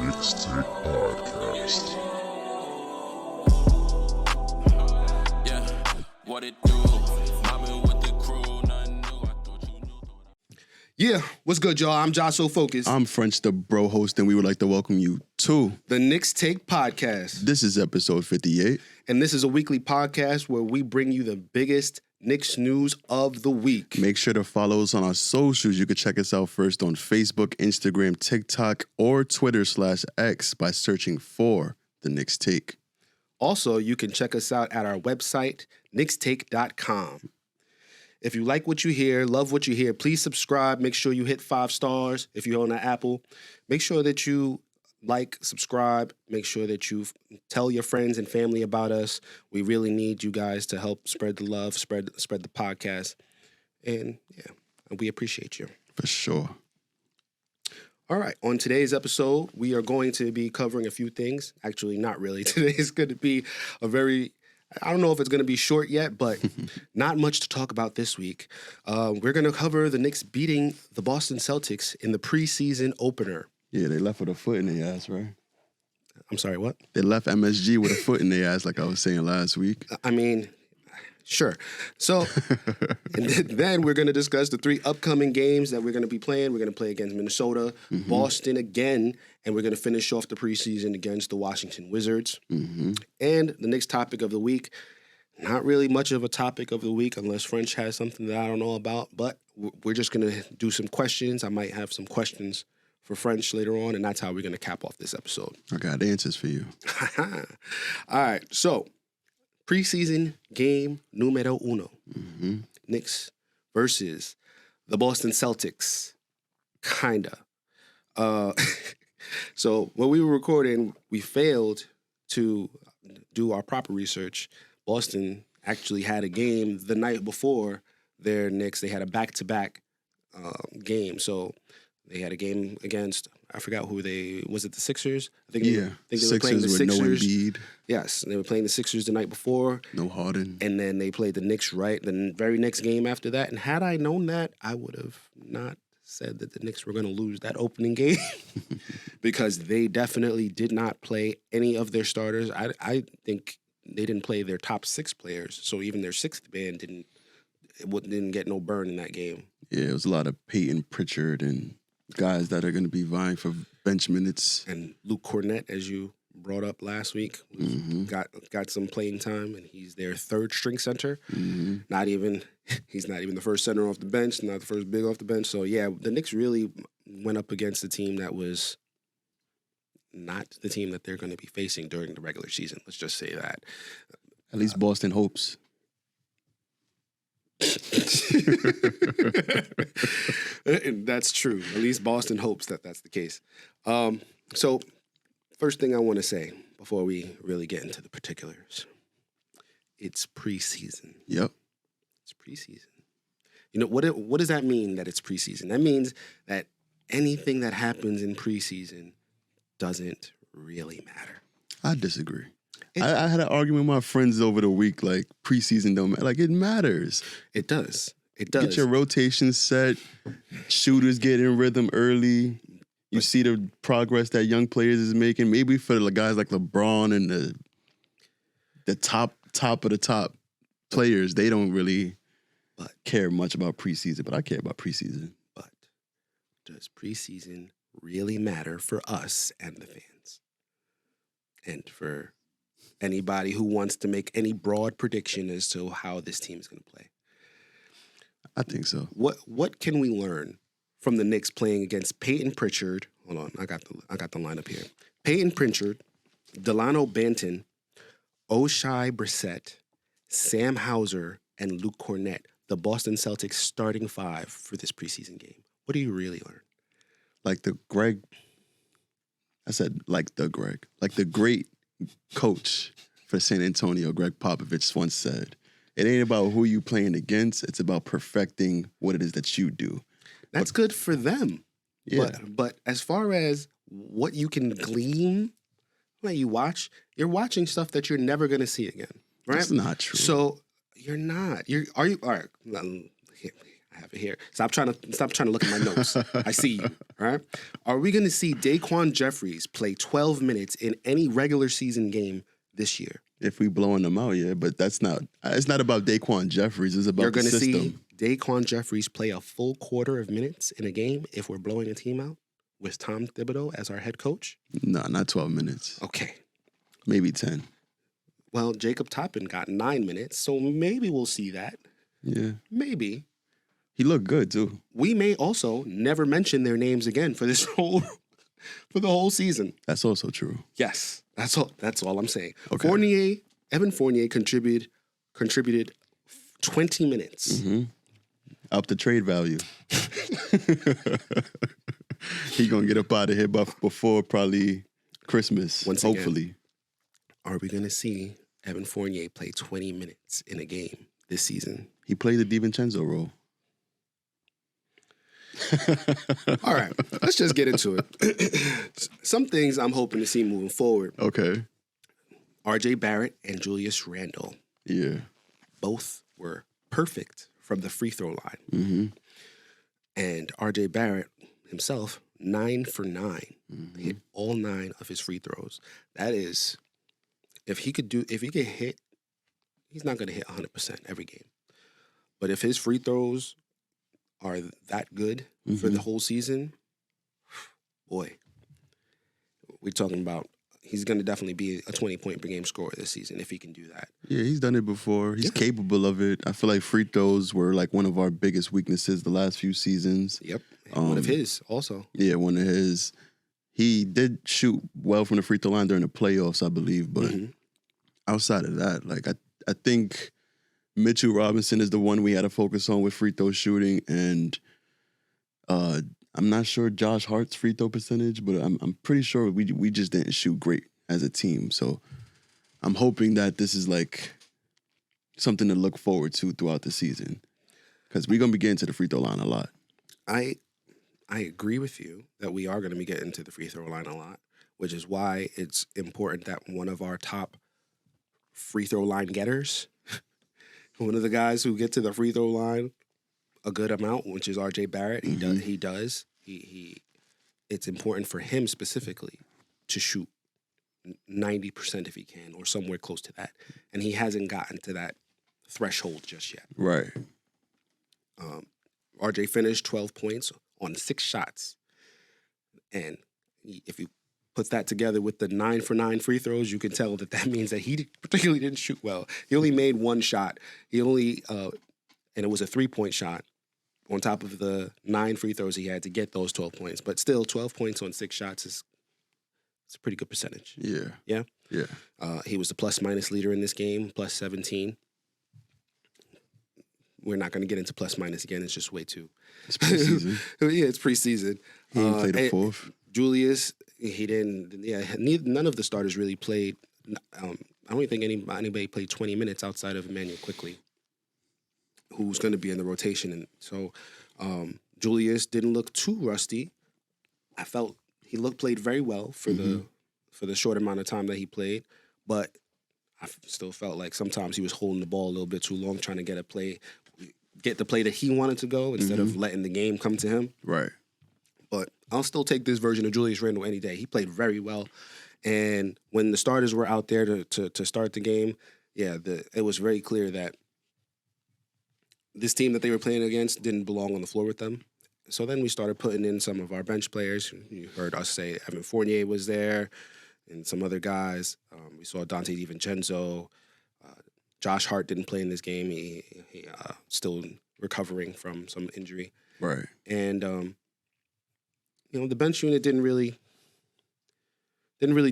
Knicks Take podcast. Yeah, what it do? Mobbing with the crew, nothing new. I thought you knew. Yeah, what's good, y'all? I'm Josh So Focused. I'm French the Brohost, and we would like to welcome you to The Knicks Take podcast. This is episode 58. And this is a weekly podcast where we bring you the biggest Knicks news of the week. Make sure to follow us on our socials. You can check us out first on Facebook, Instagram, TikTok, or Twitter/X by searching for The Knicks Take. Also, you can check us out at our website, knickstake.com. If you like what you hear, love what you hear, please subscribe. Make sure you hit 5 stars if you're on an Apple. Make sure that you like, subscribe. Make sure that you tell your friends and family about us. We really need you guys to help spread the love, spread the podcast. And yeah, we appreciate you. For sure. All right. On today's episode, we are going to be covering a few things. Actually, not really. Today is going to be I don't know if it's going to be short yet, but not much to talk about this week. We're going to cover the Knicks beating the Boston Celtics in the preseason opener. Yeah, they left with a foot in their ass, right? I'm sorry, what? They left MSG with a foot in their ass, like I was saying last week. I mean, sure. So, and then we're going to discuss the 3 upcoming games that we're going to be playing. We're going to play against Minnesota, Boston again, and we're going to finish off the preseason against the Washington Wizards. And the next topic of the week, not really much of a topic of the week unless French has something that I don't know about, but we're just going to do some questions. I might have some questions for French later on, and that's how we're going to cap off this episode. I got answers for you. All right, so preseason game numero uno. Knicks versus the Boston Celtics. Kinda. So when we were recording, we failed to do our proper research. Boston actually had a game the night before their Knicks. They had a back-to-back game. So they had a game against, I forgot who was it the Sixers? I think they were playing the Sixers. No Embiid. Yes, they were playing the Sixers the night before. No Harden. And then they played the Knicks the very next game after that. And had I known that, I would have not said that the Knicks were going to lose that opening game because they definitely did not play any of their starters. I think they didn't play their top 6 players, so even their 6th man didn't get no burn in that game. Yeah, it was a lot of Peyton Pritchard and guys that are going to be vying for bench minutes. And Luke Cornett, as you brought up last week, got some playing time, and he's their 3rd string center. He's not even the first center off the bench, not the first big off the bench. So yeah, the Knicks really went up against a team that was not the team that they're going to be facing during the regular season. Let's just say that. At least Boston hopes. That's true. At least Boston hopes that that's the case. So first thing I want to say before we really get into the particulars, it's preseason. Yep. It's preseason. You know, what does that mean that it's preseason? That means that anything that happens in preseason doesn't really matter. I disagree. I had an argument with my friends over the week, like, preseason don't matter. Like, it matters. It does. It does. Get your rotation set. Shooters get in rhythm early. You see the progress that young players is making. Maybe for the guys like LeBron and the top of the top players, they don't really care much about preseason, but I care about preseason. But does preseason really matter for us and the fans? And for anybody who wants to make any broad prediction as to how this team is going to play? I think so. What can we learn from the Knicks playing against Peyton Pritchard? Hold on, I got the lineup here. Peyton Pritchard, Delano Banton, O'Shea Brissett, Sam Hauser, and Luke Cornett, the Boston Celtics starting 5 for this preseason game. What do you really learn? Like the great coach for San Antonio, Greg Popovich, once said, it ain't about who you playing against, it's about perfecting what it is that you do. That's good for them. Yeah. But as far as what you can glean when you watch, you're watching stuff that you're never going to see again, right? That's not true. So you're not. All right. I have it here. Stop trying to look at my notes. I see you. All right. Are we going to see Daquan Jeffries play 12 minutes in any regular season game this year? If we blowing them out, yeah, but that's not. It's not about Daquan Jeffries. It's about You're the going to system. see Daquan Jeffries play a full quarter of minutes in a game if we're blowing a team out with Tom Thibodeau as our head coach? No, not 12 minutes. Okay. Maybe 10. Well, Jacob Toppin got 9 minutes, so maybe we'll see that. Yeah. Maybe. He looked good, too. We may also never mention their names again for the whole season. That's also true. Yes, that's all I'm saying. Okay. Evan Fournier contributed 20 minutes. Mm-hmm. Up the trade value. He gonna get up out of here before probably Christmas. Once again, hopefully. Are we gonna see Evan Fournier play 20 minutes in a game this season? He played the DiVincenzo role. All right, let's just get into it. Some things I'm hoping to see moving forward. Okay. RJ Barrett and Julius Randle Yeah. both were perfect from the free throw line. Mm-hmm. And RJ Barrett himself, 9 for 9, Mm-hmm. hit all 9 of his free throws. That is, if he could hit, he's not going to hit 100% every game. But if his free throws are that good for the whole season, boy, we're talking about he's going to definitely be a 20-point per game scorer this season if he can do that. Yeah, he's done it before. He's capable of it. I feel like free throws were like one of our biggest weaknesses the last few seasons. Yep. And one of his also. Yeah, one of his. He did shoot well from the free throw line during the playoffs, I believe. But outside of that, like I think Mitchell Robinson is the one we had to focus on with free throw shooting, and I'm not sure Josh Hart's free throw percentage, but I'm pretty sure we just didn't shoot great as a team. So I'm hoping that this is like something to look forward to throughout the season, because we're gonna be getting to the free throw line a lot. I agree with you that we are going to be getting to the free throw line a lot, which is why it's important that one of our top free throw line getters, one of the guys who get to the free throw line a good amount, which is RJ Barrett, he does. It's important for him specifically to shoot 90% if he can, or somewhere close to that. And he hasn't gotten to that threshold just yet. Right. RJ finished 12 points on 6 shots. And if you put that together with the 9 for 9 free throws, you can tell that means that he particularly didn't shoot well. He only made 1 shot. And it was a 3-point shot on top of the 9 free throws he had to get those 12 points. But still, 12 points on 6 shots it's a pretty good percentage. Yeah. Yeah? Yeah. He was the plus-minus leader in this game, plus 17. We're not going to get into plus-minus again. It's just way too. It's preseason. Yeah, it's preseason. He didn't play the fourth. Julius, he didn't. Yeah, none of the starters really played. I don't even think anybody played 20 minutes outside of Emmanuel Quickly, who's going to be in the rotation. And so Julius didn't look too rusty. I felt he played very well for the short amount of time that he played, but I still felt like sometimes he was holding the ball a little bit too long, trying to get the play that he wanted to go instead of letting the game come to him. Right. But I'll still take this version of Julius Randle any day. He played very well. And when the starters were out there to start the game, it was very clear that this team that they were playing against didn't belong on the floor with them. So then we started putting in some of our bench players. You heard us say Evan Fournier was there and some other guys. We saw Dante DiVincenzo. Josh Hart didn't play in this game. He still recovering from some injury. Right. And the bench unit didn't really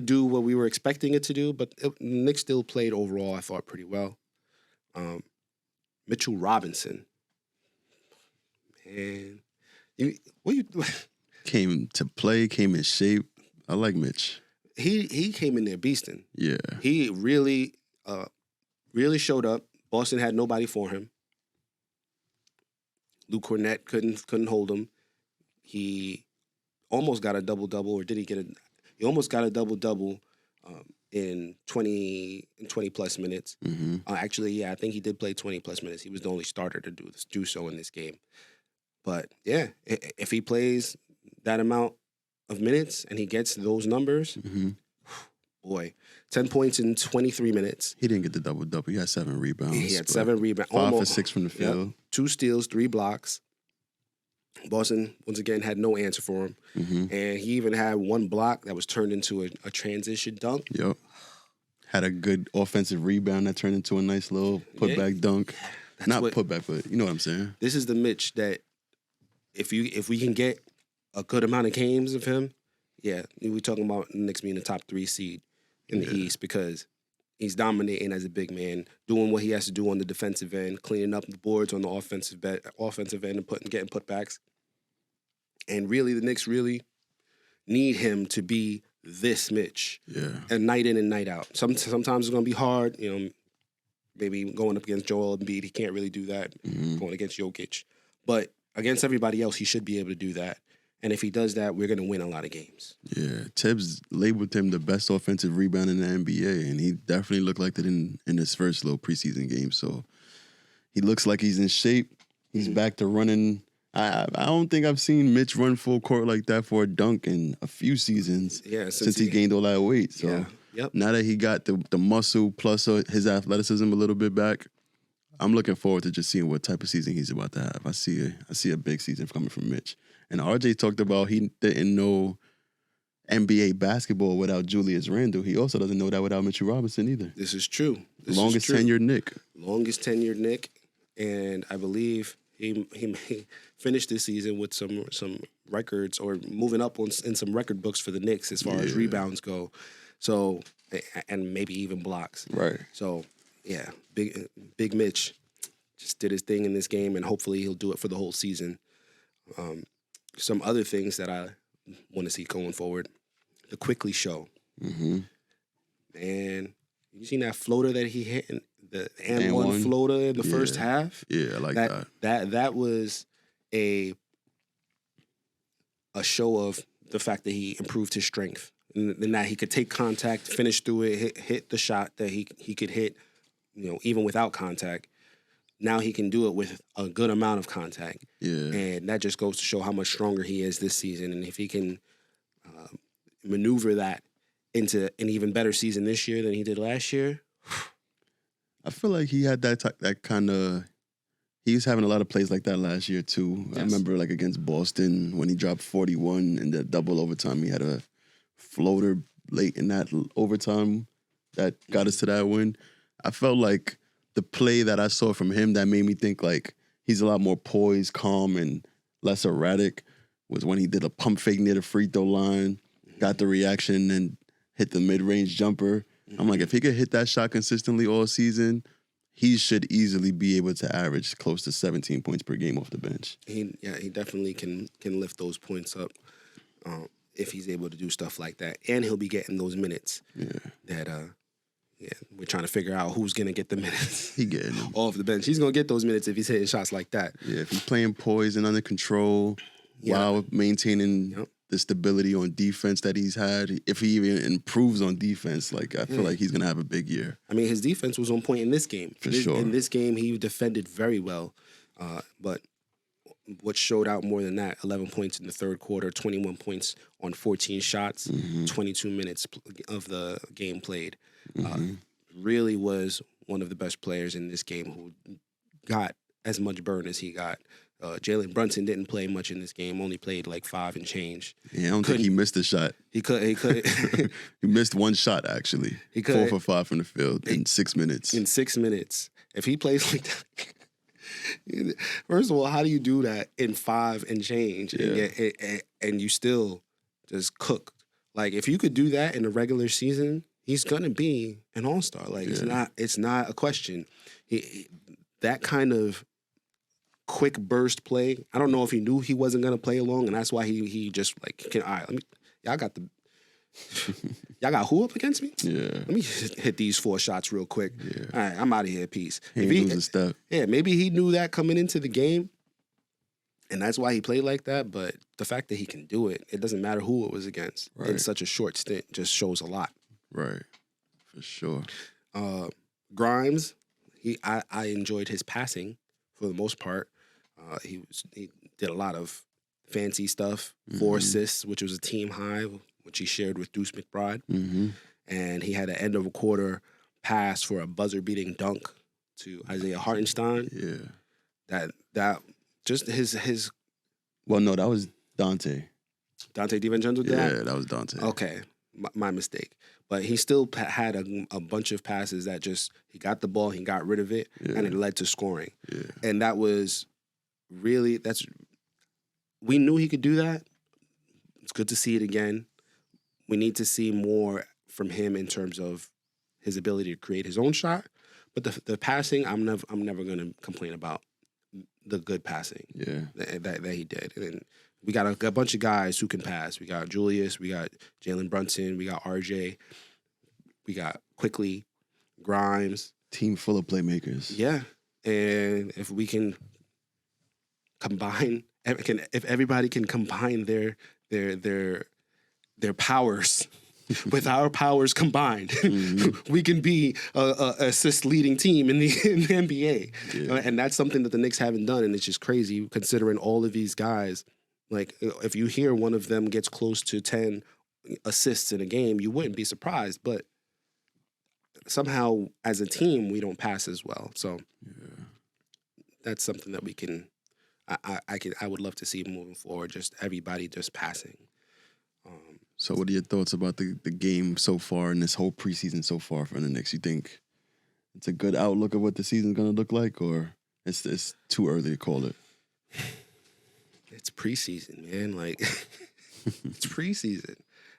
do what we were expecting it to do, but Knicks still played overall, I thought, pretty well. Mitchell Robinson, man, came to play, came in shape. I like Mitch. He came in there beasting. Yeah. He really showed up. Boston had nobody for him. Luke Cornett couldn't hold him. He almost got a double-double, or did he get he almost got a double-double in 20-plus minutes. Mm-hmm. Actually, I think he did play 20-plus minutes. He was the only starter to do so in this game. But yeah, if he plays that amount of minutes and he gets those numbers, boy, 10 points in 23 minutes. He didn't get the double-double. He had 7 rebounds. He had 7 rebounds. 5 for 6 from the Yep. field. 2 steals, 3 blocks. Boston, once again, had no answer for him. And he even had 1 block that was turned into a transition dunk. Yep. Had a good offensive rebound that turned into a nice little putback dunk. Not putback, but you know what I'm saying. This is the Mitch that if we can get a good amount of games of him, yeah, we're talking about Knicks being the top 3 seed in the East because he's dominating as a big man, doing what he has to do on the defensive end, cleaning up the boards on the offensive end and getting putbacks. And really, the Knicks really need him to be this Mitch. Yeah. And night in and night out. Sometimes it's going to be hard, maybe going up against Joel Embiid, he can't really do that. Going against Jokic. But against everybody else, he should be able to do that. And if he does that, we're going to win a lot of games. Yeah, Tibbs labeled him the best offensive rebound in the NBA, and he definitely looked like that in his first little preseason game. So he looks like he's in shape. He's back to running. I don't think I've seen Mitch run full court like that for a dunk in a few seasons. Yeah, since he gained all that weight. So now that he got the muscle plus his athleticism a little bit back, I'm looking forward to just seeing what type of season he's about to have. I see a big season coming from Mitch. And RJ talked about he didn't know NBA basketball without Julius Randle. He also doesn't know that without Mitchell Robinson either. This is true. Longest tenured Knick. Longest tenured Knick. And I believe he finished this season with some records or moving up in some record books for the Knicks as far as rebounds go. So, and maybe even blocks. Right. So, yeah, Big Mitch just did his thing in this game, and hopefully he'll do it for the whole season. Some other things that I want to see going forward. The Quickly show. And you seen that floater that he hit, the and one floater in the first half? Yeah, I like that. That was a show of the fact that he improved his strength. And that he could take contact, finish through it, hit the shot that he could hit, even without contact. Now he can do it with a good amount of contact. Yeah. And that just goes to show how much stronger he is this season. And if he can maneuver that into an even better season this year than he did last year. I feel like he had that kind of... He was having a lot of plays like that last year, too. Yes. I remember, against Boston, when he dropped 41 in the double overtime, he had a floater late in that overtime that got us to that win. I felt like the play that I saw from him that made me think he's a lot more poised, calm, and less erratic was when he did a pump fake near the free throw line, got the reaction, and hit the mid-range jumper. I'm like, if he could hit that shot consistently all season, he should easily be able to average close to 17 points per game off the bench. He definitely can lift those points up if he's able to do stuff like that. And he'll be getting those minutes that we're trying to figure out who's going to get the minutes. He getting them. Off the bench. He's going to get those minutes if he's hitting shots like that. Yeah, if he's playing poised and under control while maintaining the stability on defense that he's had. If he even improves on defense, I feel like he's going to have a big year. I mean, his defense was on point in this game. For sure. In this game, he defended very well. But what showed out more than that, 11 points in the third quarter, 21 points on 14 shots, 22 minutes of the game played. Really was one of the best players in this game who got as much burn as he got. Jalen Brunson didn't play much in this game, only played 5 and change. Yeah, I don't think he missed a shot. He could. He missed one shot, actually. He could. 4 for 5 from the field in 6 minutes. In 6 minutes. If he plays like that, first of all, how do you do that in 5 and change and you still just cook? If you could do that in the regular season, he's gonna be an all-star. It's not a question. That kind of quick burst play. I don't know if he knew he wasn't gonna play along, and that's why he just all right, y'all got who up against me? Yeah. Let me hit these 4 shots real quick. Yeah. All right, I'm out of here. Peace. He lose a step. Yeah, maybe he knew that coming into the game, and that's why he played like that. But the fact that he can do it, it doesn't matter who it was against. Right. In such a short stint, just shows a lot. Right, for sure. Grimes, I enjoyed his passing for the most part. He did a lot of fancy stuff. 4 assists, which was a team high, which he shared with Deuce McBride. Mm-hmm. And he had an end of a quarter pass for a buzzer-beating dunk to Isaiah Hartenstein. Yeah. That just his Well, no, that was Dante. Dante DiVincenzo did that? Yeah, that was Dante. Okay, my mistake. But he still had a bunch of passes that just, he got the ball, he got rid of it, and it led to scoring. Yeah. And that was really, we knew he could do that. It's good to see it again. We need to see more from him in terms of his ability to create his own shot. But the passing, I'm never going to complain about the good passing that he did. And we got a bunch of guys who can pass. We got Julius, we got Jalen Brunson, we got RJ, we got Quickly, Grimes. Team full of playmakers. Yeah. And if we can combine, if everybody can combine their powers with our powers combined, we can be a assist leading team in the NBA. Yeah. And that's something that the Knicks haven't done, and it's just crazy considering all of these guys. Like, if you hear one of them gets close to 10 assists in a game, you wouldn't be surprised. But somehow, as a team, we don't pass as well. So that's something that we can. I would love to see moving forward. Just everybody just passing. So, what are your thoughts about the game so far and this whole preseason so far for the Knicks? You think it's a good outlook of what the season's going to look like, or it's too early to call it? It's preseason, man. Like, it's preseason.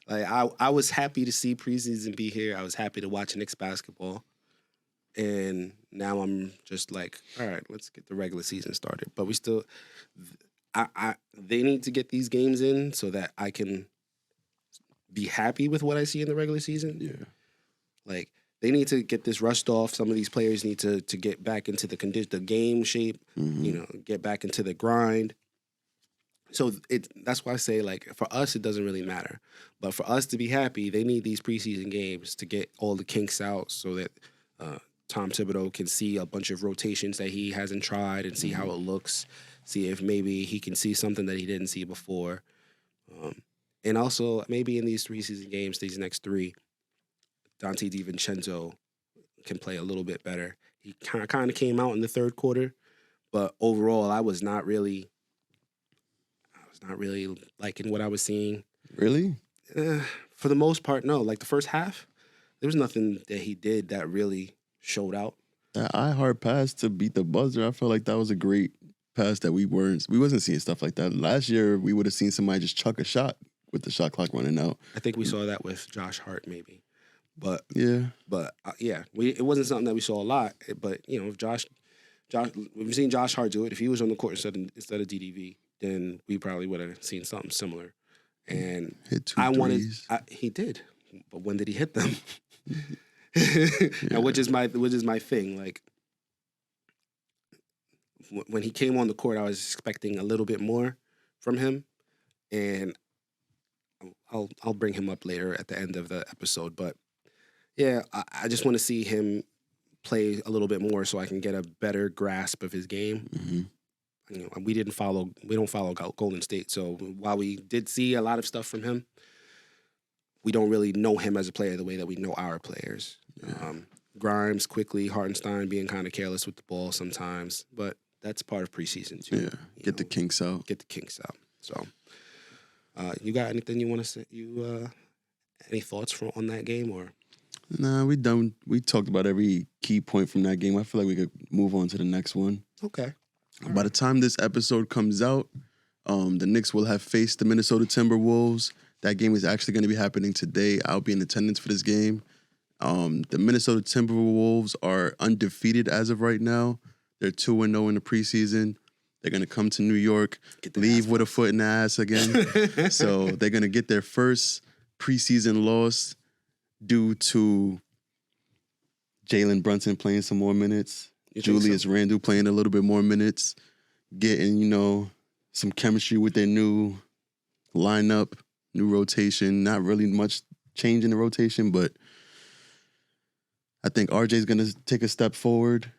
Like, I was happy to see preseason be here. I was happy to watch Knicks basketball. And now I'm just like, all right, let's get the regular season started. But we still, they need to get these games in so that I can be happy with what I see in the regular season. Yeah. Like, they need to get this rushed off. Some of these players need to get back into the game shape, get back into the grind. So that's why I say, like, for us, it doesn't really matter. But for us to be happy, they need these preseason games to get all the kinks out so that Tom Thibodeau can see a bunch of rotations that he hasn't tried and see how it looks, see if maybe he can see something that he didn't see before. And also, maybe in these preseason games, these next 3, Dante DiVincenzo can play a little bit better. He kind of came out in the third quarter, but overall, I was not really liking what I was seeing. Really? For the most part, no. Like, the first half, there was nothing that he did that really showed out. That hard pass to beat the buzzer, I felt like that was a great pass that we wasn't seeing stuff like that. Last year, we would have seen somebody just chuck a shot with the shot clock running out. I think we saw that with Josh Hart, maybe. But yeah, it wasn't something that we saw a lot. But Josh, we've seen Josh Hart do it. If he was on the court instead of DDV, then we probably would have seen something similar. And hit 2 threes. He did, but when did he hit them? Which is my thing. Like, when he came on the court, I was expecting a little bit more from him, and I'll bring him up later at the end of the episode. But yeah, I just want to see him play a little bit more so I can get a better grasp of his game. Mm-hmm. We don't follow Golden State, so while we did see a lot of stuff from him, we don't really know him as a player the way that we know our players. Yeah. Grimes, Quickly, Hartenstein being kind of careless with the ball sometimes, but that's part of preseason too. Yeah, get the kinks out. So, you got anything you want to say? Any thoughts on that game or? Nah, we done. We talked about every key point from that game. I feel like we could move on to the next one. Okay. By the time this episode comes out, the Knicks will have faced the Minnesota Timberwolves. That game is actually going to be happening today. I'll be in attendance for this game. The Minnesota Timberwolves are undefeated as of right now. They're 2-0 in the preseason. They're going to come to New York, leave with a foot in the ass again. So they're going to get their first preseason loss due to Jalen Brunson playing some more minutes, Julius Randle playing a little bit more minutes, getting, some chemistry with their new lineup, new rotation. Not really much change in the rotation, but I think RJ's going to take a step forward.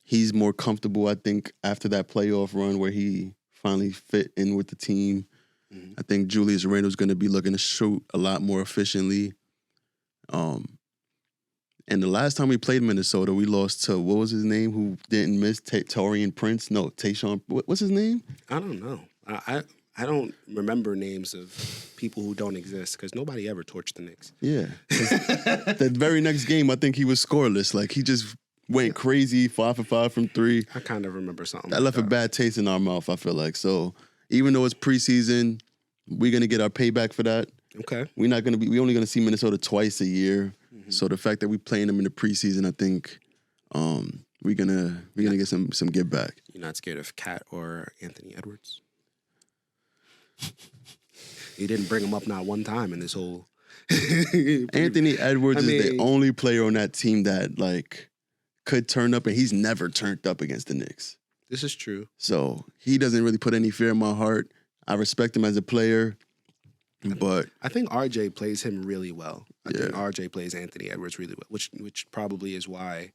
he's more comfortable, I think, after that playoff run where he finally fit in with the team. Mhm. I think Julius Randle's going to be looking to shoot a lot more efficiently. And the last time we played Minnesota, we lost to, what was his name, who didn't miss? Taurean Prince? No, Tayshaun. What's his name? I don't know. I don't remember names of people who don't exist because nobody ever torched the Knicks. Yeah. The very next game, I think he was scoreless. Like, he just went crazy, 5 for 5 from 3. I kind of remember something. That left a bad taste in our mouth, I feel like. So even though it's preseason, we're going to get our payback for that. Okay. We're only going to see Minnesota twice a year. Mm-hmm. So the fact that we're playing them in the preseason, I think we're gonna get some give back. You're not scared of Cat or Anthony Edwards? You didn't bring him up not one time in this whole. Anthony Edwards is the mean- only player on that team that like could turn up, and he's never turned up against the Knicks. This is true. So he doesn't really put any fear in my heart. I respect him as a player, but I think RJ plays him really well. I think Yeah. RJ plays Anthony Edwards really well, which probably is why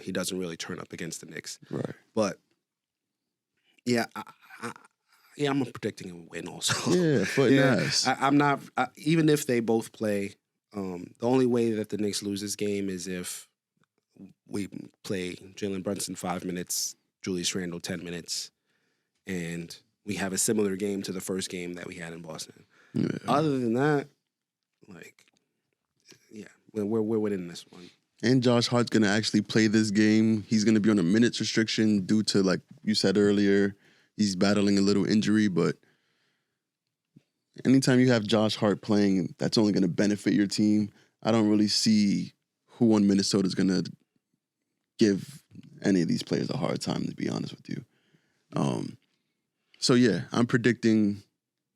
he doesn't really turn up against the Knicks. right. But yeah, I'm predicting a win also. Yeah, foot Yeah, nice. I'm not. Even if they both play, the only way that the Knicks lose this game is if we play Jalen Brunson 5 minutes, Julius Randle 10 minutes, and we have a similar game to the first game that we had in Boston. Yeah. Other than that, like, yeah, we're winning this one. And Josh Hart's going to actually play this game. He's going to be on a minutes restriction due to, like you said earlier, he's battling a little injury. But anytime you have Josh Hart playing, that's only going to benefit your team. I don't really see who on Minnesota is going to give any of these players a hard time, to be honest with you. So, yeah, I'm predicting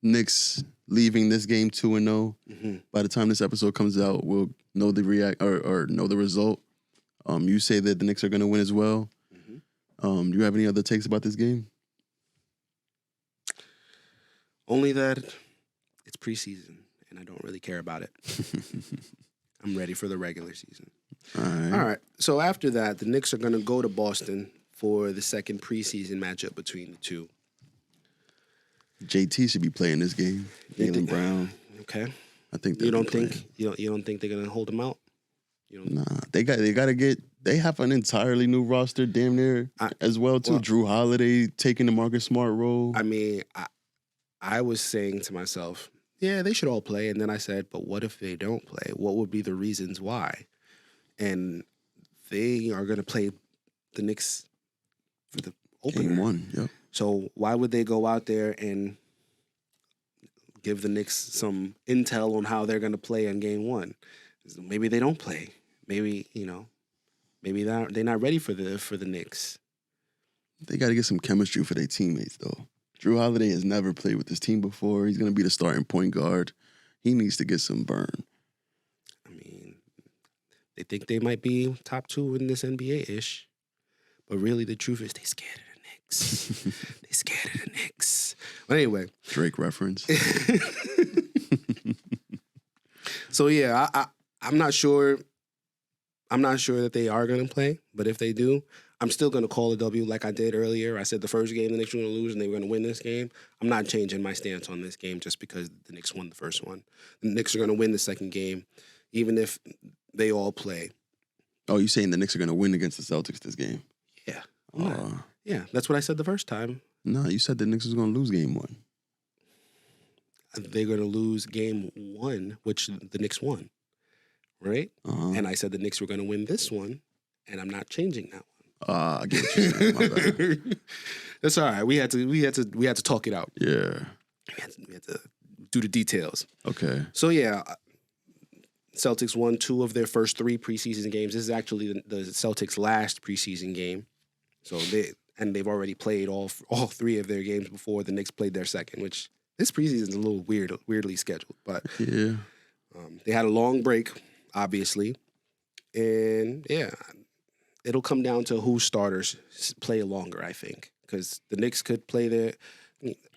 Knicks leaving this game 2-0. Mm-hmm. By the time this episode comes out, we'll know the know the result. You say that the Knicks are going to win as well. Mm-hmm. Do you have any other takes about this game? Only that it's preseason, and I don't really care about it. I'm ready for the regular season. All right. All right. So after that, the Knicks are going to go to Boston for the second preseason matchup between the two. JT should be playing this game. You Jaylen think- Brown. Okay. I think You they'll don't be think you don't think they're going to hold him out? You don't. Nah, they got to get. They have an entirely new roster, damn near as well too. well- Drew Holiday taking the Marcus Smart role. I mean, I was saying to myself, yeah, they should all play, and then I said, but what if they don't play? What would be the reasons why? And they are going to play the Knicks for the opener. Game 1. Yep. So why would they go out there and give the Knicks some intel on how they're going to play in game 1? Maybe they don't play. Maybe, maybe they're not ready for the Knicks. They got to get some chemistry for their teammates though. Drew Holiday has never played with this team before. He's going to be the starting point guard. He needs to get some burn. I mean, they think they might be top 2 in this NBA-ish. But really, the truth is they scared of the Knicks. They scared of the Knicks. But anyway. Drake reference. So, yeah, I'm not sure. I'm not sure that they are going to play. But if they do, I'm still going to call a W like I did earlier. I said the first game the Knicks were going to lose and they were going to win this game. I'm not changing my stance on this game just because the Knicks won the first one. The Knicks are going to win the second game, even if they all play. Oh, you saying the Knicks are going to win against the Celtics this game? Yeah. Yeah, that's what I said the first time. No, you said the Knicks was going to lose game 1. They're going to lose game 1, which the Knicks won, right? Uh-huh. And I said the Knicks were going to win this one, and I'm not changing that one. I get what you're saying. My bad. That's all right. We had to talk it out. Yeah. We had to do the details. Okay. So yeah, Celtics won 2 of their first 3 preseason games. This is actually the Celtics' last preseason game. So they've already played all 3 of their games before the Knicks played their second, which this preseason is a little weirdly scheduled. But Yeah. they had a long break, obviously, and yeah, it'll come down to whose starters play longer, I think, because the Knicks could play their.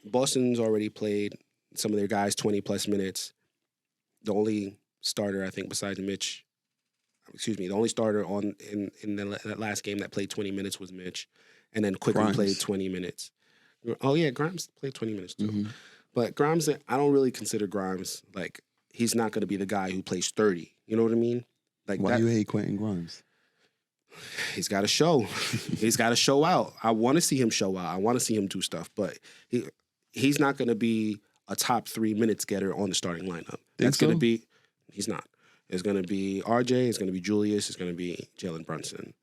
Boston's already played some of their guys 20 plus minutes. The only starter I think besides Mitch, the only starter in the last game that played 20 minutes was Mitch, and then quickly Grimes. played 20 minutes. Oh yeah, Grimes played 20 minutes too. Mhm. But Grimes, I don't really consider Grimes like he's not going to be the guy who plays 30. You know what I mean? Like Why that, you hate Quentin Grimes? he's got to show. He's got to show out. I want to see him show out. I want to see him do stuff, but he's not going to be a top 3 minutes getter on the starting lineup. That's going to so? be. He's not. It's going to be RJ. It's going to be Julius. It's going to be Jalen Brunson.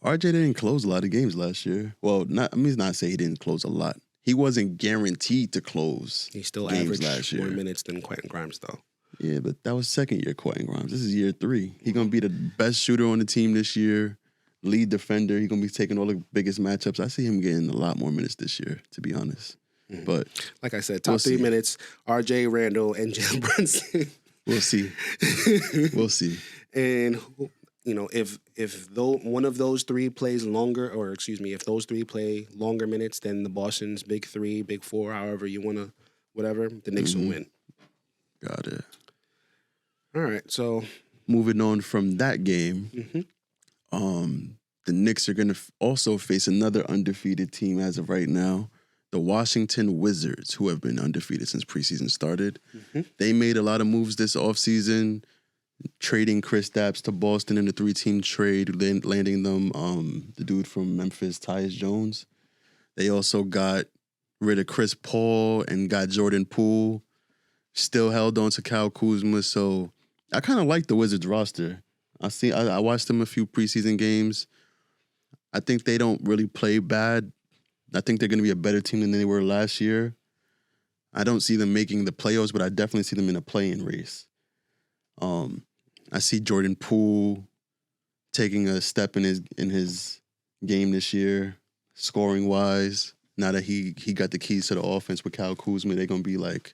RJ didn't close a lot of games last year. Well, not say he didn't close a lot. He wasn't guaranteed to close. He still games averaged last year. more minutes than Quentin Grimes, though. Yeah, but that was second year Quentin Grimes. This is year 3. He's gonna be the best shooter on the team this year, lead defender. He's gonna be taking all the biggest matchups. I see him getting a lot more minutes this year, to be honest. Mm-hmm. But like I said, top we'll 3 see. minutes: RJ, Randall, and Jalen Brunson. We'll see. We'll see. And if one of those 3 plays longer, or if those 3 play longer minutes than the Boston's big 3, big 4, however you want to, whatever, the Knicks will win. Got it. All right, so Moving on from that game, the Knicks are going to also face another undefeated team as of right now, the Washington Wizards, who have been undefeated since preseason started. They made a lot of moves this offseason, trading Kristaps to Boston in the 3-team trade, landing them the dude from Memphis, Tyus Jones. They also got rid of Chris Paul and got Jordan Poole. Still held on to Kyle Kuzma, so I kind of like the Wizards roster. I watched them a few preseason games. I think they don't really play bad. I think they're going to be a better team than they were last year. I don't see them making the playoffs, but I definitely see them in a play-in race. I see Jordan Poole taking a step in his game this year, scoring-wise. Now that he got the keys to the offense with Kyle Kuzma, they're going to be like,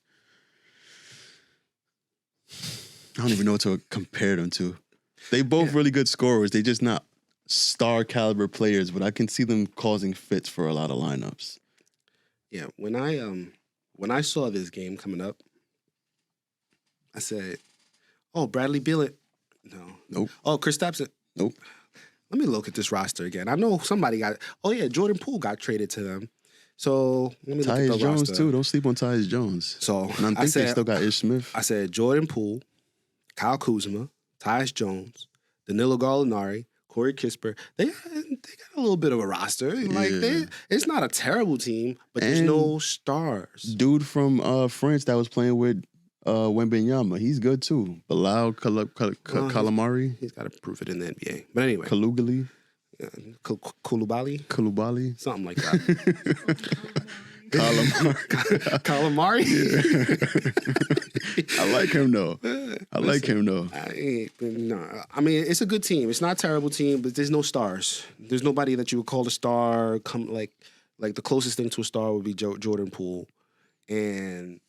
I don't even know what to compare them to. They both really good scorers. They just not star caliber players, but I can see them causing fits for a lot of lineups. yeah, when I saw this game coming up, I said, "Oh, Bradley Beal." No. Nope. Oh, Kristaps. Nope. Let me look at this roster again. I know somebody got. Oh yeah, Jordan Poole got traded to them. So let me look at Tyus the Jones roster. too. Don't sleep on Tyus Jones. So And I think they still got Ish Smith. I said Jordan Poole, Kyle Kuzma, Tyus Jones, Danilo Gallinari, Corey Kispert. They got a little bit of a roster. Like Yeah. it's not a terrible team, but there's And no stars. Dude from France that was playing with Wembanyama, he's good too. Bilal Calamari, He's got to prove it in the NBA. But anyway, Kalougali, Koulibaly, something like that. Calamari. Calamari. I like him though. I mean, it's a good team. It's not a terrible team, but there's no stars. There's nobody that you would call a star. Like the closest thing to a star would be Jordan Poole, and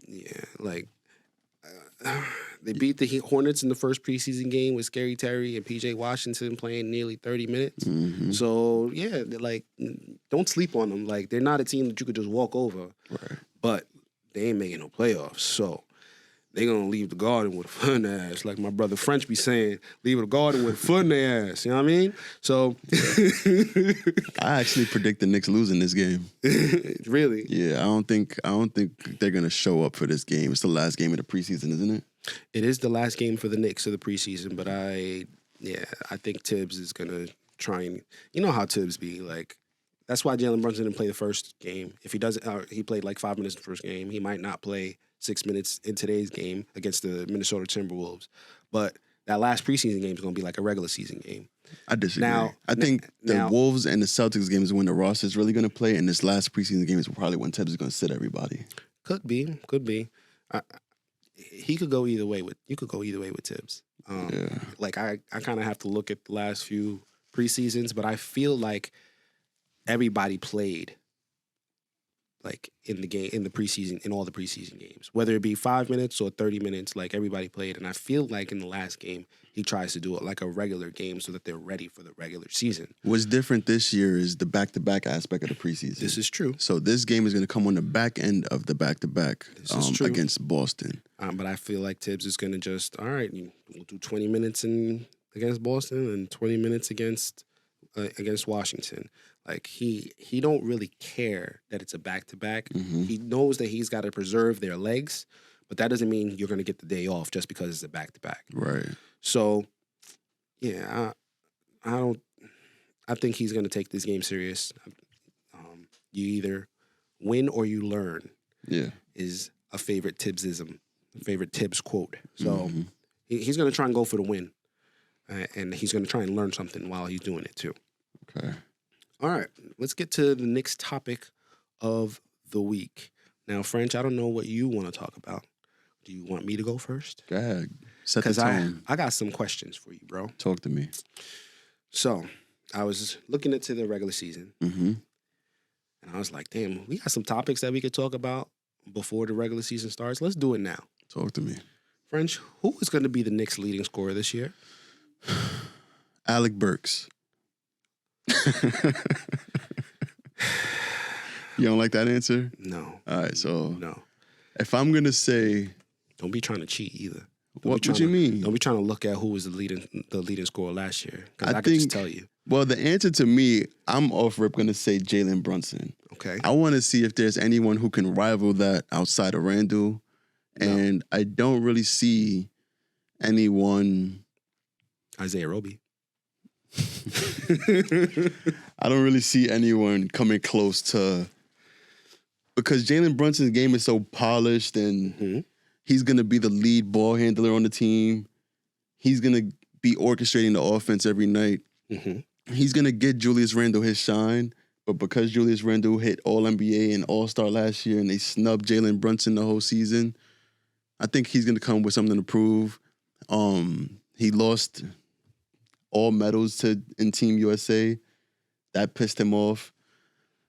yeah, they beat the Hornets in the first preseason game with Scary Terry and PJ Washington playing nearly 30 minutes. Mm-hmm. So yeah, don't sleep on them. Like they're not a team that you could just walk over. Right. But they ain't making no playoffs, so they gonna leave the garden with a foot in their ass. Like my brother French be saying, leave the garden with a foot in their ass. You know what I mean? So I actually predict the Knicks losing this game. really, Yeah, I don't think they're gonna show up for this game. It's the last game of the preseason, isn't it? it is the last game for the Knicks of the preseason. But I think Tibbs is gonna try and how Tibbs be like. That's why Jalen Brunson didn't play the first game. If he doesn't, he played like 5 minutes in the first game. He might not play 6 minutes in today's game against the Minnesota Timberwolves. But that last preseason game is going to be like a regular season game. I disagree. Now- I think the now- Wolves and the Celtics games is when the roster is really going to play, and this last preseason game is probably when Tibbs is going to sit everybody. Could be. He could go either way with. You could go either way with Tibbs. Yeah. Like I kind of have to look at the last few preseasons, but I feel like everybody played like in the preseason, in all the preseason games, whether it be 5 minutes or 30 minutes, like everybody played. And I feel like in the last game, he tries to do it like a regular game so that they're ready for the regular season. What's different this year is the back-to-back aspect of the preseason. This is true. So this game is going to come on the back end of the back-to-back against Boston. But I feel like Tibbs is going to just, all right, we'll do 20 minutes against Boston and 20 minutes against Washington. Like he don't really care that it's a back-to-back. Mm-hmm. He knows that he's got to preserve their legs, but that doesn't mean you're going to get the day off just because it's a back-to-back. Right. So, yeah, I think he's going to take this game serious. You either win or you learn. Yeah. Is a favorite Tibbs quote. So he's going to try and go for the win. And he's going to try and learn something while he's doing it too. Okay. All right, let's get to the next topic of the week. Now, French, I don't know what you want to talk about. Do you want me to go first? Go ahead. Set the Because tone. I got some questions for you, bro. Talk to me. So I was looking into the regular season, Mm-hmm. and I was like, damn, we got some topics that we could talk about before the regular season starts. Let's do it now. Talk to me. French, who is going to be the Knicks' leading scorer this year? Alec Burks. You don't like that answer? No. All right, so No. if I'm going to say... Don't be trying to cheat either. What you mean? Don't be trying to look at who was the leading scorer last year. Because I can think, just tell you. Well, the answer to me, I'm off rip going to say Jalen Brunson. Okay. I want to see if there's anyone who can rival that outside of Randall. No. And I don't really see anyone... Isaiah Roby. I don't really see anyone coming close to... Because Jalen Brunson's game is so polished and he's going to be the lead ball handler on the team. He's going to be orchestrating the offense every night. Mm-hmm. He's going to get Julius Randle his shine. But because Julius Randle hit All-NBA and All-Star last year and they snubbed Jalen Brunson the whole season, I think he's going to come with something to prove. He lost all medals in Team USA. That pissed him off.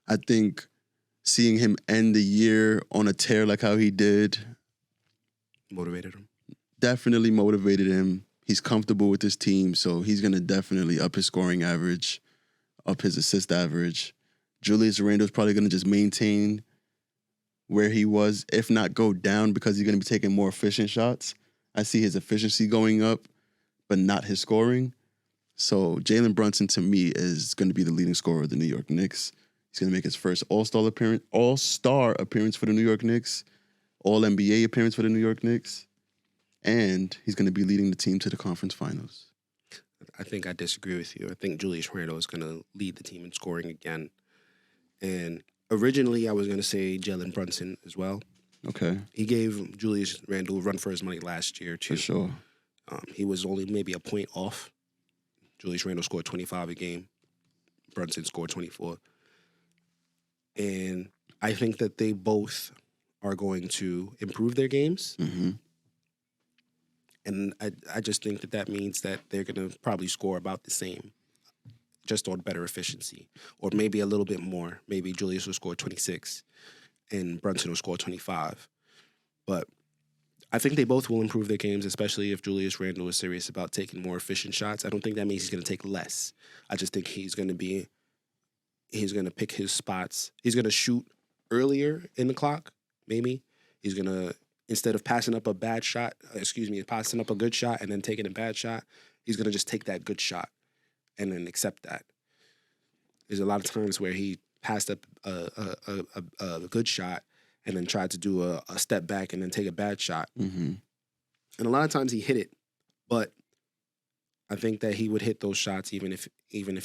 I think seeing him end the year on a tear like how he did Motivated him. definitely motivated him. He's comfortable with his team, so he's going to definitely up his scoring average, up his assist average. Julius Randle's probably going to just maintain where he was, if not go down, because he's going to be taking more efficient shots. I see his efficiency going up, but not his scoring. So Jalen Brunson, to me, is going to be the leading scorer of the New York Knicks. He's going to make his first All-Star appearance for the New York Knicks, All-NBA appearance for the New York Knicks, and he's going to be leading the team to the conference finals. I think I disagree with you. I think Julius Randle is going to lead the team in scoring again. And originally, I was going to say Jalen Brunson as well. Okay, He gave Julius Randle a run for his money last year, too. for sure. He was only maybe a point off. Julius Randle scored 25 a game. Brunson scored 24. And I think that they both are going to improve their games. Mm-hmm. And I just think that means that they're going to probably score about the same, just on better efficiency. Or maybe a little bit more. Maybe Julius will score 26 and Brunson will score 25. But I think they both will improve their games, especially if Julius Randle is serious about taking more efficient shots. I don't think that means he's going to take less. I just think he's going to pick his spots. He's going to shoot earlier in the clock, maybe. He's going to, instead of passing up a good shot and then taking a bad shot, he's going to just take that good shot and then accept that. There's a lot of times where he passed up a good shot and then tried to do a step back and then take a bad shot. Mm-hmm. And a lot of times he hit it, but I think that he would hit those shots even if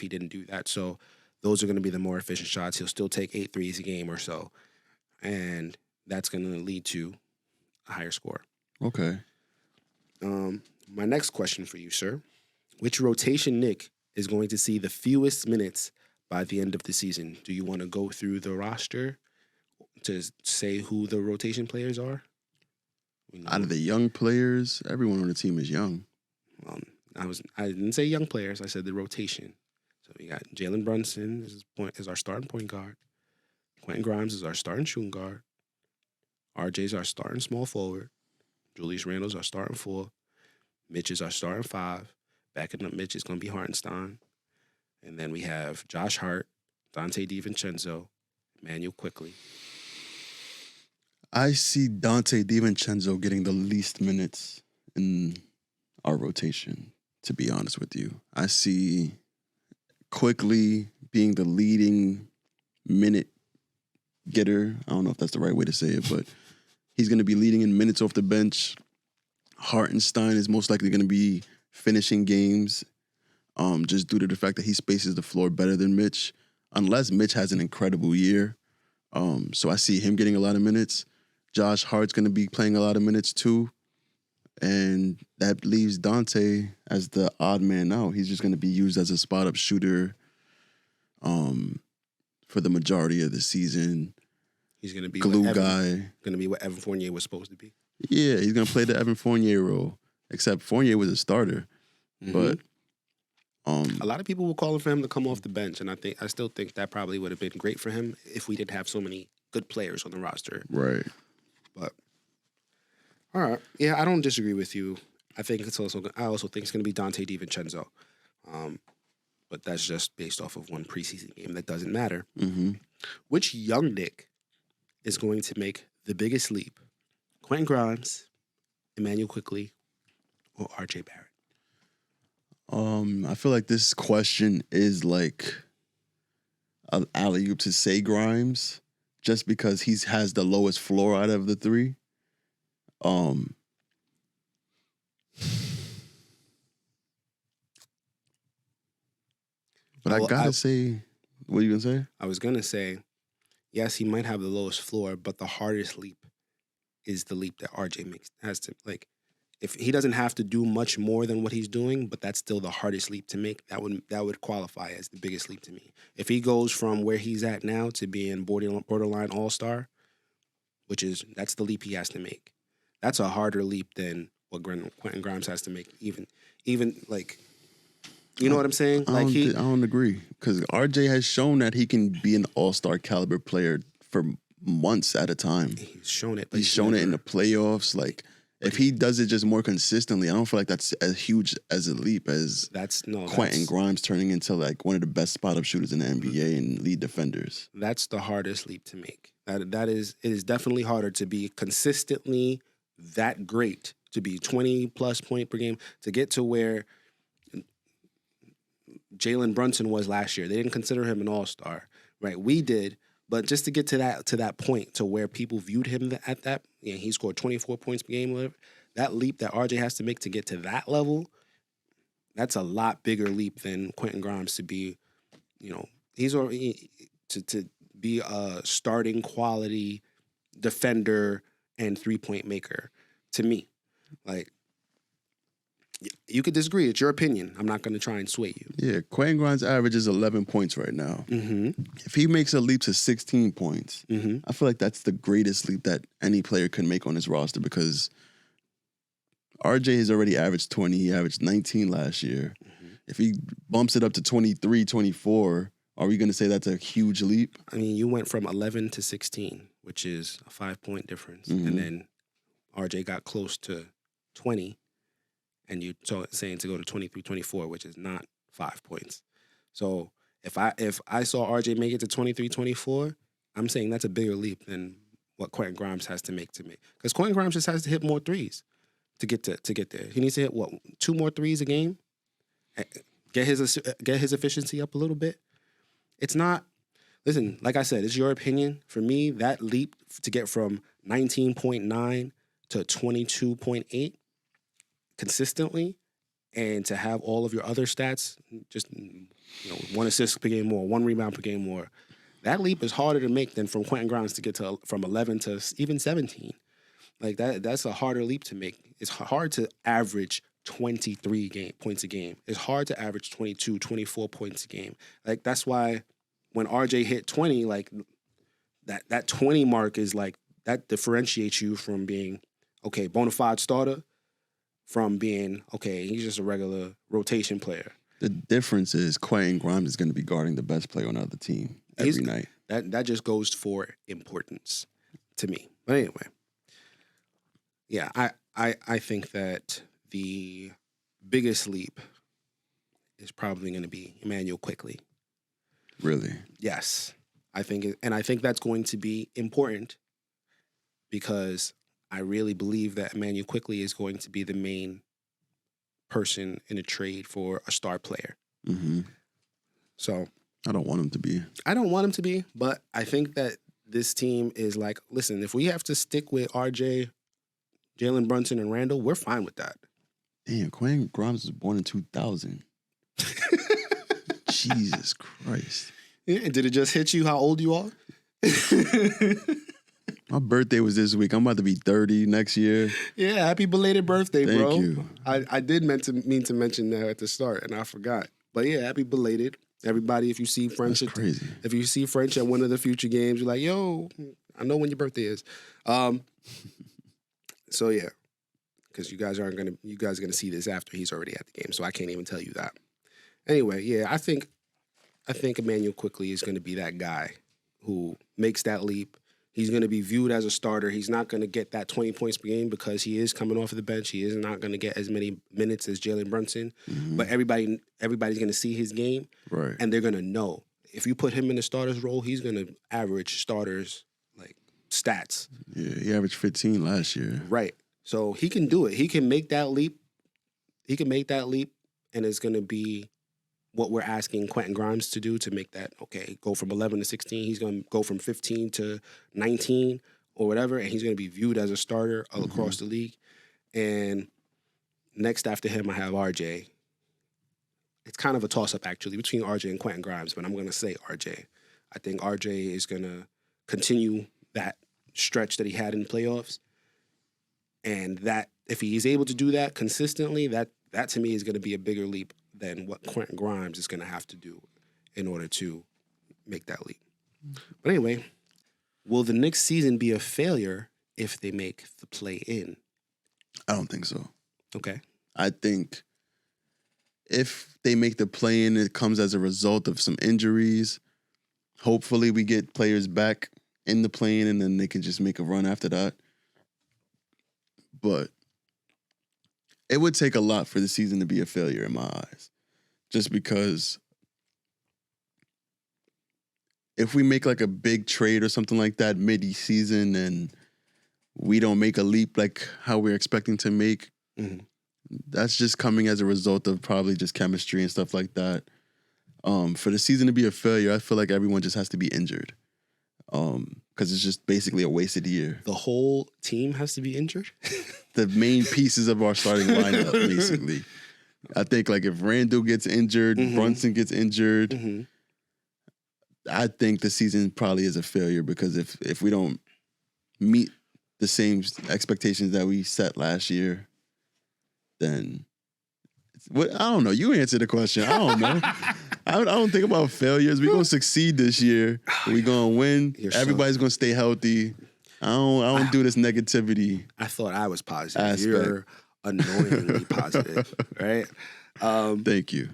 he didn't do that. So those are going to be the more efficient shots. He'll still take 8 threes a game or so, and that's going to lead to a higher score. Okay. My next question for you, sir. Which rotation Nick is going to see the fewest minutes by the end of the season? Do you want to go through the roster to say who the rotation players are? Out of the young players, everyone on the team is young. I didn't say young players. I said the rotation. So we got Jalen Brunson is our starting point guard. Quentin Grimes is our starting shooting guard. RJ's our starting small forward. Julius Randle's our starting 4. Mitch is our starting 5. Backing up Mitch is going to be Hartenstein. And then we have Josh Hart, Dante DiVincenzo, Emmanuel Quickly. I see Dante DiVincenzo getting the least minutes in our rotation, to be honest with you. I see Quickly being the leading minute getter. I don't know if that's the right way to say it, but he's going to be leading in minutes off the bench. Hartenstein is most likely going to be finishing games just due to the fact that he spaces the floor better than Mitch, unless Mitch has an incredible year. So I see him getting a lot of minutes. Josh Hart's going to be playing a lot of minutes too. And that leaves Dante as the odd man out. He's just going to be used as a spot-up shooter for the majority of the season. He's going to be glue guy. Going to be what Evan Fournier was supposed to be. Yeah, he's going to play the Evan Fournier role, except Fournier was a starter. Mm-hmm. But a lot of people were calling for him to come off the bench, and I still think that probably would have been great for him if we didn't have so many good players on the roster. Right. But all right, yeah, I don't disagree with you. I also think it's going to be Dante DiVincenzo, but that's just based off of one preseason game. That doesn't matter. Mm-hmm. Which young Knick is going to make the biggest leap? Quentin Grimes, Emmanuel Quickly, or RJ Barrett? I feel like this question is like an alley-oop to say Grimes, just because he has the lowest floor out of the three. But I gotta say, what are you gonna say? I was gonna say, yes, he might have the lowest floor, but the hardest leap is the leap that RJ has to like. If he doesn't have to do much more than what he's doing, but that's still the hardest leap to make, that would qualify as the biggest leap to me. If he goes from where he's at now to being borderline all-star, that's the leap he has to make. That's a harder leap than what Quentin Grimes has to make. Even like, you know what I'm saying? I don't agree, because RJ has shown that he can be an all-star caliber player for months at a time. He's shown it. But he's shown it in the playoffs. Like, if he does it just more consistently, I don't feel like that's as huge as a leap as Quentin Grimes turning into like one of the best spot-up shooters in the NBA and lead defenders. That's the hardest leap to make. It is definitely harder to be consistently that great, to be 20-plus point per game, to get to where Jalen Brunson was last year. They didn't consider him an all-star, right? We did. But just to get to that point, to where people viewed him at that, he scored 24 points per game. That leap that RJ has to make to get to that level, that's a lot bigger leap than Quentin Grimes to be. He's already to be a starting quality defender and 3-point maker. To me, like, you could disagree. It's your opinion. I'm not going to try and sway you. Yeah, Quentin Grimes averages 11 points right now. Mm-hmm. If he makes a leap to 16 points, mm-hmm. I feel like that's the greatest leap that any player could make on his roster, because RJ has already averaged 20. He averaged 19 last year. Mm-hmm. If he bumps it up to 23, 24, are we going to say that's a huge leap? I mean, you went from 11 to 16, which is a 5-point difference. Mm-hmm. And then RJ got close to 20. And you saying to go to 23, 24, which is not 5 points. So if I saw RJ make it to 23, 24, I'm saying that's a bigger leap than what Quentin Grimes has to make. Because Quentin Grimes just has to hit more threes to get there. He needs to hit 2 more threes a game, get his efficiency up a little bit. It's not. Listen, like I said, it's your opinion. For me, that leap to get from 19.9 to 22.8. consistently, and to have all of your other stats, just 1 assist per game more, 1 rebound per game more, that leap is harder to make than from Quentin Grimes to get from 11 to even 17. Like that's a harder leap to make. It's hard to average 23 points a game. It's hard to average 22, 24 points a game. Like, that's why when RJ hit 20, like that 20 mark is like, that differentiates you from being bona fide starter, from being, he's just a regular rotation player. The difference is Quentin Grimes is going to be guarding the best player on the other team. every night. That just goes for importance to me. But anyway, yeah, I think that the biggest leap is probably going to be Emmanuel Quickly. Really? Yes, I think that's going to be important because I really believe that Emmanuel Quickly is going to be the main person in a trade for a star player. Mm-hmm. So I don't want him to be. I don't want him to be, but I think that this team is like, listen, if we have to stick with RJ, Jalen Brunson, and Randall, we're fine with that. Damn, Quentin Grimes was born in 2000. Jesus Christ. Yeah, did it just hit you how old you are? My birthday was this week. I'm about to be 30 next year. Yeah, happy belated birthday, bro. Thank you. I did mean to mention that at the start, and I forgot. But yeah, happy belated. Everybody, if you see French, That's crazy. If you see French at one of the future games, you're like, yo, I know when your birthday is. So yeah, because you guys are gonna see this after he's already at the game, so I can't even tell you that. Anyway, yeah, I think Emmanuel Quickly is going to be that guy who makes that leap. He's going to be viewed as a starter. He's not going to get that 20 points per game because he is coming off of the bench. He is not going to get as many minutes as Jalen Brunson. Mm-hmm. But everybody's going to see his game, Right. and they're going to know. If you put him in the starter's role, he's going to average starters, like, stats. Yeah, he averaged 15 last year. Right. So he can do it. He can make that leap. And it's going to be what we're asking Quentin Grimes to do to make that, okay, go from 11 to 16. He's going to go from 15 to 19 or whatever, and he's going to be viewed as a starter all across the league. And next after him, I have RJ. It's kind of a toss-up, actually, between RJ and Quentin Grimes, but I'm going to say RJ. I think RJ is going to continue that stretch that he had in the playoffs, and that if he is able to do that consistently, that to me is going to be a bigger leap than what Quentin Grimes is going to have to do in order to make that leap. But anyway, will the Knicks season be a failure if they make the play-in? I don't think so. Okay. I think if they make the play-in, it comes as a result of some injuries. Hopefully we get players back in the play-in and then they can just make a run after that. But it would take a lot for the season to be a failure in my eyes. Just because if we make like a big trade or something like that mid-season and we don't make a leap like how we're expecting to make, that's just coming as a result of probably just chemistry and stuff like that. For the season to be a failure, I feel like everyone just has to be injured. Because it's just basically a wasted year. The whole team has to be injured? The main pieces of our starting lineup, basically. I think like if Randall gets injured, Brunson gets injured, I think the season probably is a failure because if we don't meet the same expectations that we set last year, then I don't know. You answer the question. I don't know. I don't think about failures. We're gonna succeed this year. We're gonna win. Everybody's gonna stay healthy. I don't do this negativity. I thought I was positive. Aspect. You're annoyingly positive, right? Thank you.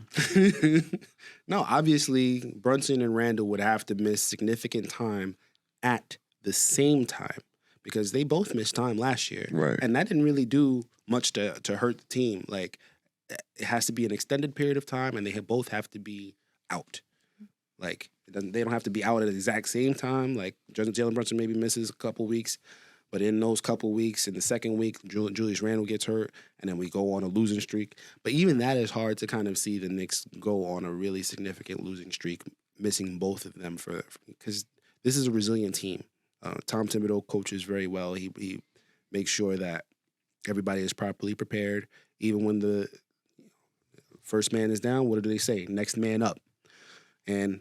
No, obviously Brunson and Randall would have to miss significant time at the same time because they both missed time last year. Right. And that didn't really do much to hurt the team. Like, it has to be an extended period of time and they both have to be out. Like, they don't have to be out at the exact same time. Like, Jalen Brunson maybe misses a couple weeks, but in those couple weeks, in the second week, Julius Randle gets hurt, and then we go on a losing streak. But even that is hard to kind of see the Knicks go on a really significant losing streak, missing both of them because this is a resilient team. Tom Thibodeau coaches very well. He makes sure that everybody is properly prepared. Even when the first man is down, what do they say? Next man up. And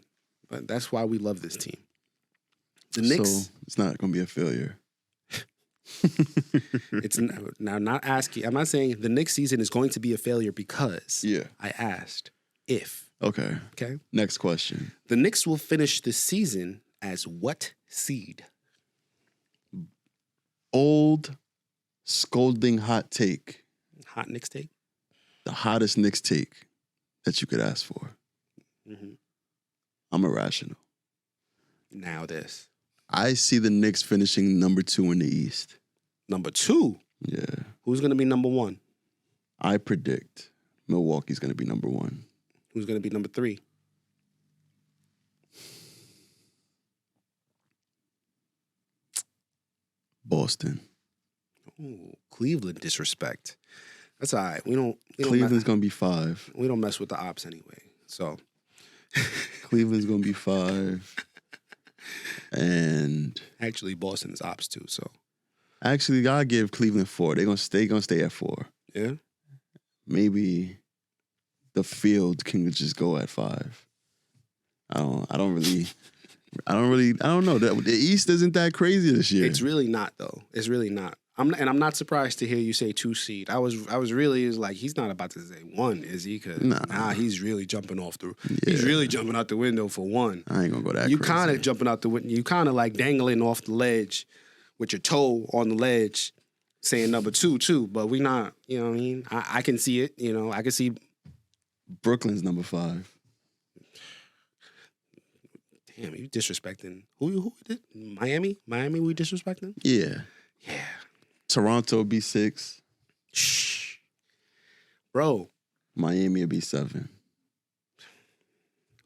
that's why we love this team. The Knicks. So it's not going to be a failure. It's now not asking. I'm not saying the Knicks season is going to be a failure because I asked if. Okay. Okay. Next question. The Knicks will finish the season as what seed? Old, scolding hot take. Hot Knicks take? The hottest Knicks take that you could ask for. I'm irrational. Now this. I see the Knicks finishing number 2 in the East. Number 2. Yeah. Who's going to be number 1? I predict Milwaukee's going to be number 1. Who's going to be number 3? Boston. Ooh, Cleveland disrespect. That's all right. We don't Cleveland's going to be 5. we don't mess with the ops anyway. So Cleveland's going to be 5. And actually, Boston is ops too. So actually, I give Cleveland 4. They're going to stay at 4. yeah. Maybe the field can just go at 5. I don't know. The East isn't that crazy this year. It's really not though. It's really not. I'm not surprised to hear you say 2 seed. I was really like he's not about to say 1, is he? Because he's really jumping off the. Yeah. He's really jumping out the window for 1. I ain't gonna go that. You crazy. kind of jumping out the window. You kind of like dangling off the ledge with your toe on the ledge, saying number 2 too. But we not. You know what I mean? I can see it. You know, I can see. Brooklyn's number 5. Damn, you disrespecting who did Miami? Miami, we disrespecting? Yeah. Yeah. Toronto would be 6. Shh. Bro, Miami would be 7.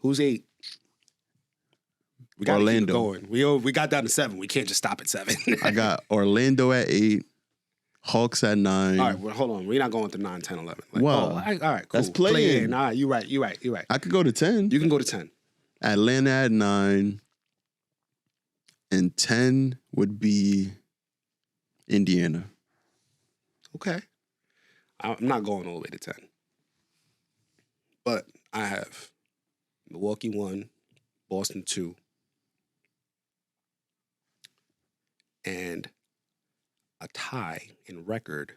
who's 8? We got Orlando. Keep it going. We got down to 7. We can't just stop at 7. I got Orlando at 8. Hawks at 9. All right, well, hold on. We're not going to 9, 10, 11. Like, Wow. all right, cool. That's play-in. All right, you're right. I could go to 10. You can go to 10. Atlanta at 9. And 10 would be Indiana. Okay. I'm not going all the way to 10. But I have Milwaukee 1, Boston 2, and a tie in record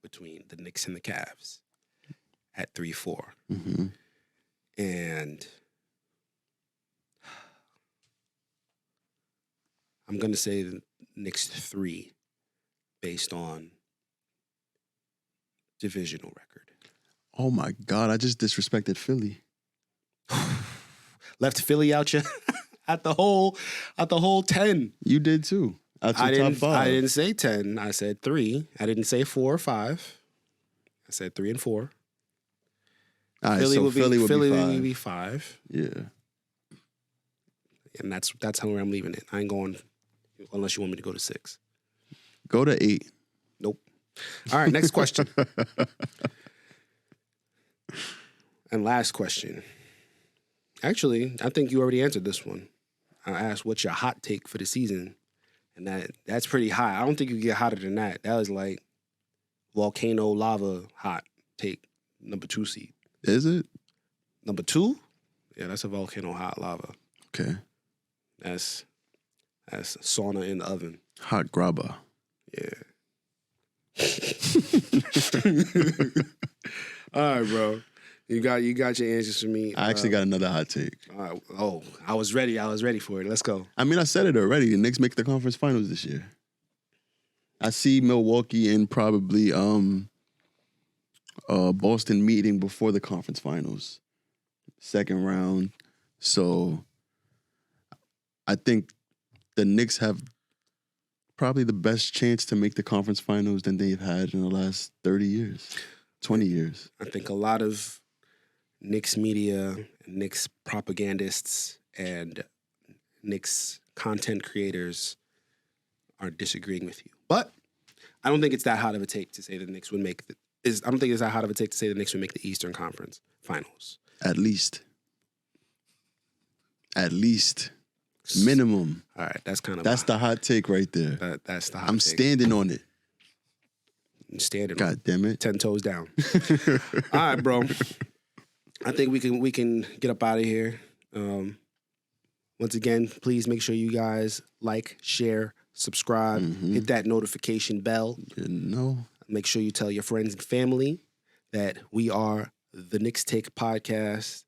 between the Knicks and the Cavs at 3-4. Mm-hmm. And I'm going to say the Knicks 3 based on divisional record. Oh my God! I just disrespected Philly. Left Philly out you at the whole 10. You did too. That's your top 5. I didn't say 10. I said 3. I didn't say 4 or 5. I said 3 and 4. All right, Philly so would Philly be be 5. 5. Yeah. And that's how I'm leaving it. I ain't going unless you want me to go to 6. Go to 8. Nope. All right, next question. And last question. Actually, I think you already answered this one. I asked, what's your hot take for the season? And that's pretty high. I don't think you can get hotter than that. That was like volcano lava hot take, number 2 seed. Is it? Number 2? Yeah, that's a volcano hot lava. Okay. That's sauna in the oven. Hot grabber. Yeah. All right, bro. You got your answers for me. I actually got another hot take. All right. Oh, I was ready. I was ready for it. Let's go. I mean, I said it already. The Knicks make the conference finals this year. I see Milwaukee and probably Boston meeting before the conference finals, second round. So I think the Knicks have probably the best chance to make the conference finals than they've had in the last 30 years, 20 years. I think a lot of Knicks media, Knicks propagandists, and Knicks content creators are disagreeing with you. But I don't think it's that hot of a take to say the Knicks would make I don't think it's that hot of a take to say the Knicks would make the Eastern Conference Finals. At least. Minimum. All right, that's the hot take right there. That's the hot I'm take. standing on it. I'm standing. God damn it. 10 toes down. All right, bro. I think we can get up out of here. Once again, please make sure you guys like, share, subscribe, hit that notification bell. You know. Make sure you tell your friends and family that we are the Knicks Take podcast,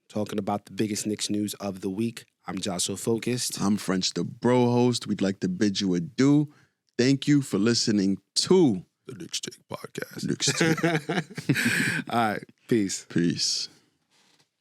talking about the biggest Knicks news of the week. I'm Joshua Focused. I'm French the Brohost. We'd like to bid you adieu. Thank you for listening to The Knicks Take podcast. Knicks Take. All right. Peace. Peace.